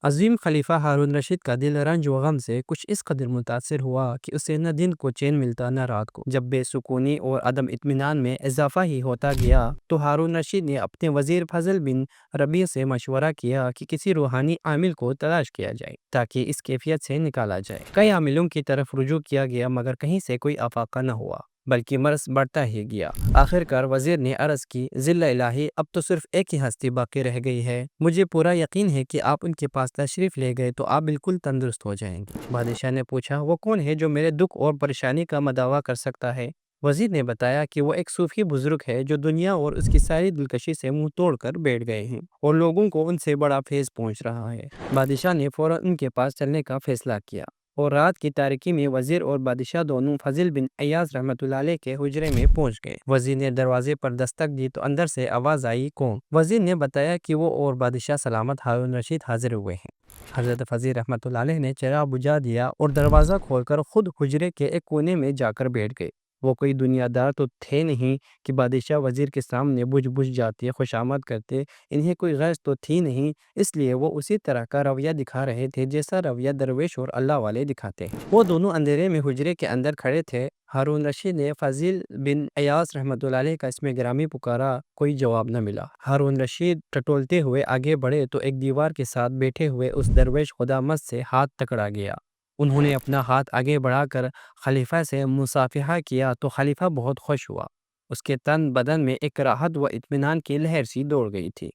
عظیم خلیفہ ہارون رشید کا دل رنج و غم سے کچھ اس قدر متاثر ہوا کہ اسے نہ دن کو چین ملتا نہ رات کو۔ جب بے سکونی اور عدم اطمینان میں اضافہ ہی ہوتا گیا تو ہارون رشید نے اپنے وزیر فضل بن ربیع سے مشورہ کیا کہ کسی روحانی عامل کو تلاش کیا جائے تاکہ اس کیفیت سے نکالا جائے۔ کئی عاملوں کی طرف رجوع کیا گیا مگر کہیں سے کوئی افاقہ نہ ہوا بلکہ مرض بڑھتا ہی گیا۔ آخر کار وزیر نے عرض کی، ذل الہی، اب تو صرف ایک ہی ہستی باقی رہ گئی ہے، مجھے پورا یقین ہے کہ آپ ان کے پاس تشریف لے گئے تو آپ بالکل تندرست ہو جائیں گے۔ بادشاہ نے پوچھا، وہ کون ہے جو میرے دکھ اور پریشانی کا مداوع کر سکتا ہے؟ وزیر نے بتایا کہ وہ ایک صوفی بزرگ ہے جو دنیا اور اس کی ساری دلکشی سے منہ توڑ کر بیٹھ گئے ہیں اور لوگوں کو ان سے بڑا فیض پہنچ رہا ہے۔ بادشاہ نے فوراً ان کے پاس چلنے کا فیصلہ کیا اور رات کی تاریکی میں وزیر اور بادشاہ دونوں فضل بن ایاز رحمۃ اللہ علیہ کے حجرے میں پہنچ گئے۔ وزیر نے دروازے پر دستک دی تو اندر سے آواز آئی، کون؟ وزیر نے بتایا کہ وہ اور بادشاہ سلامت ہارون رشید حاضر ہوئے ہیں۔ حضرت فضل رحمۃ اللہ علیہ نے چراغ بجھا دیا اور دروازہ کھول کر خود حجرے کے ایک کونے میں جا کر بیٹھ گئے۔ وہ کوئی دنیا دار تو تھے نہیں کہ بادشاہ وزیر کے سامنے بجھ جاتے، خوشامد کرتے، انہیں کوئی غرض تو تھی نہیں، اس لیے وہ اسی طرح کا رویہ دکھا رہے تھے جیسا رویہ درویش اور اللہ والے دکھاتے ہیں۔ وہ دونوں اندھیرے میں حجرے کے اندر کھڑے تھے۔ ہارون رشید نے فضل بن ایاز رحمۃ اللہ علیہ کا اسم گرامی پکارا، کوئی جواب نہ ملا۔ ہارون رشید ٹٹولتے ہوئے آگے بڑھے تو ایک دیوار کے ساتھ بیٹھے ہوئے اس درویش خدا مست سے ہاتھ پکڑا گیا۔ انہوں نے اپنا ہاتھ آگے بڑھا کر خلیفہ سے مصافحہ کیا تو خلیفہ بہت خوش ہوا۔ اس کے تن بدن میں ایک راحت و اطمینان کی لہر سی دوڑ گئی تھی۔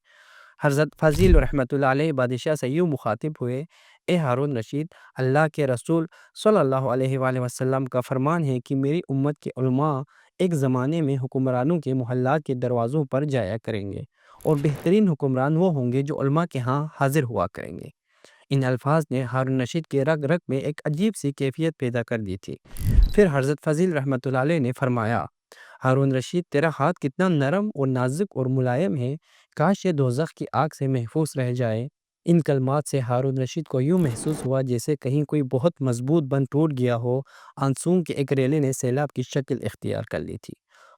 حضرت فضل رحمۃ اللہ علیہ بادشاہ سے یوں مخاطب ہوئے، اے ہارون رشید، اللہ کے رسول صلی اللہ علیہ وآلہ وسلم کا فرمان ہے کہ میری امت کے علماء ایک زمانے میں حکمرانوں کے محلات کے دروازوں پر جایا کریں گے اور بہترین حکمران وہ ہوں گے جو علماء کے ہاں حاضر ہوا کریں گے۔ ان الفاظ نے ہارون رشید کے رگ رگ میں ایک عجیب سی کیفیت پیدا کر دی تھی۔ پھر حضرت فضل رحمۃ اللہ علیہ نے فرمایا، ہارون رشید، تیرا ہاتھ کتنا نرم اور نازک اور ملائم ہے، کاش یہ دوزخ کی آگ سے محفوظ رہ جائے۔ ان کلمات سے ہارون رشید کو یوں محسوس ہوا جیسے کہیں کوئی بہت مضبوط بند ٹوٹ گیا ہو، آنسوں کے ایک ریلے نے سیلاب کی شکل اختیار کر لی تھی۔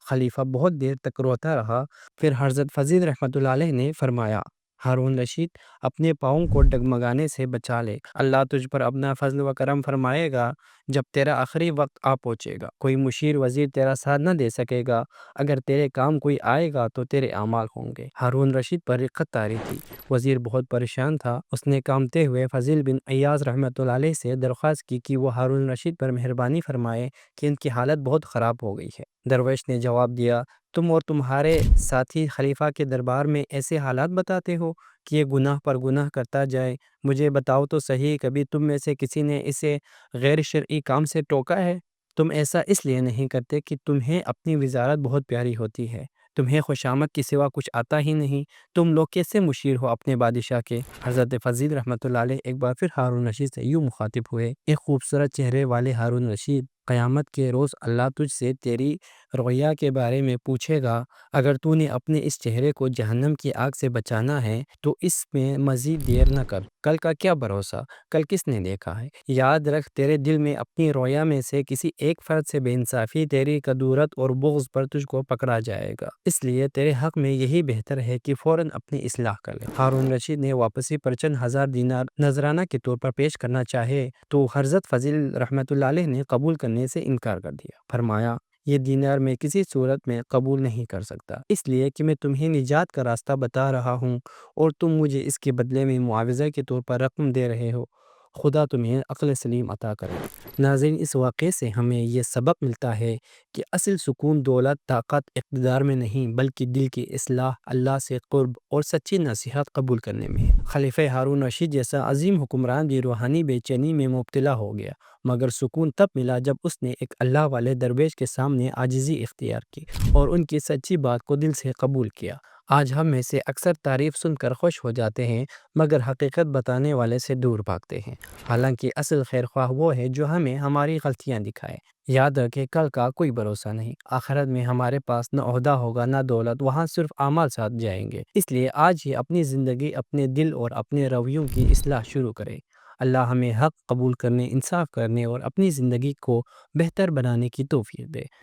خلیفہ بہت دیر تک روتا رہا، پھر حضرت فضل رحمۃ اللہ علیہ نے فرمایا، ہارون رشید، اپنے پاؤں کو ڈگمگانے سے بچا لے، اللہ تجھ پر اپنا فضل و کرم فرمائے گا جب تیرا آخری وقت آ پہنچے گا۔ کوئی مشیر وزیر تیرا ساتھ نہ دے سکے گا، اگر تیرے کام کوئی آئے گا تو تیرے اعمال ہوں گے۔ ہارون رشید پر رقت طاری تھی، وزیر بہت پریشان تھا۔ اس نے کانپتے ہوئے فضل بن ایاز رحمۃ اللہ علیہ سے درخواست کی کہ وہ ہارون رشید پر مہربانی فرمائے کہ ان کی حالت بہت خراب ہو گئی ہے۔ درویش نے جواب دیا، تم اور تمہارے ساتھی خلیفہ کے دربار میں ایسے حالات بتاتے ہو کہ یہ گناہ پر گناہ کرتا جائے۔ مجھے بتاؤ تو صحیح، کبھی تم میں سے کسی نے اسے غیر شرعی کام سے ٹوکا ہے؟ تم ایسا اس لیے نہیں کرتے کہ تمہیں اپنی وزارت بہت پیاری ہوتی ہے، تمہیں خوشامد کے سوا کچھ آتا ہی نہیں، تم لوگ کیسے مشیر ہو اپنے بادشاہ کے؟ حضرت فضل رحمۃ اللہ علیہ ایک بار پھر ہارون رشید سے یوں مخاطب ہوئے، ایک خوبصورت چہرے والے ہارون رشید، قیامت کے روز اللہ تجھ سے تیری رویا کے بارے میں پوچھے گا۔ اگر تو نے اپنے اس چہرے کو جہنم کی آگ سے بچانا ہے تو اس میں مزید دیر نہ کر، کل کا کیا بھروسہ، کل کس نے دیکھا ہے؟ یاد رکھ، تیرے دل میں اپنی رویا میں سے کسی ایک فرد سے بے انصافی، تیری کدورت اور بغض پر تجھ کو پکڑا جائے گا، اس لیے تیرے حق میں یہی بہتر ہے کہ فوراً اپنی اصلاح کر لے۔ ہارون رشید نے واپسی پر چند ہزار دینار نذرانہ کے طور پر پیش کرنا چاہے تو حضرت فضل رحمۃ اللہ علیہ نے قبول کرنے سے انکار کر دیا۔ فرمایا، یہ دینار میں کسی صورت میں قبول نہیں کر سکتا، اس لیے کہ میں تمہیں نجات کا راستہ بتا رہا ہوں اور تم مجھے اس کے بدلے میں معاوضہ کے طور پر رقم دے رہے ہو، خدا تمہیں عقل سلیم عطا کرے۔ ناظرین، اس واقعے سے ہمیں یہ سبق ملتا ہے کہ اصل سکون دولت، طاقت، اقتدار میں نہیں بلکہ دل کی اصلاح، اللہ سے قرب اور سچی نصیحت قبول کرنے میں ہے۔ خلیفہ ہارون رشید جیسا عظیم حکمران بھی روحانی بے چینی میں مبتلا ہو گیا، مگر سکون تب ملا جب اس نے ایک اللہ والے درویش کے سامنے عاجزی اختیار کی اور ان کی سچی بات کو دل سے قبول کیا۔ آج ہم میں سے اکثر تعریف سن کر خوش ہو جاتے ہیں مگر حقیقت بتانے والے سے دور بھاگتے ہیں، حالانکہ اصل خیر خواہ وہ ہے جو ہمیں ہماری غلطیاں دکھائے۔ یاد رکھیں، کل کا کوئی بھروسہ نہیں، آخرت میں ہمارے پاس نہ عہدہ ہوگا نہ دولت، وہاں صرف اعمال ساتھ جائیں گے۔ اس لیے آج ہی اپنی زندگی، اپنے دل اور اپنے رویوں کی اصلاح شروع کریں۔ اللہ ہمیں حق قبول کرنے، انصاف کرنے اور اپنی زندگی کو بہتر بنانے کی توفیق دے۔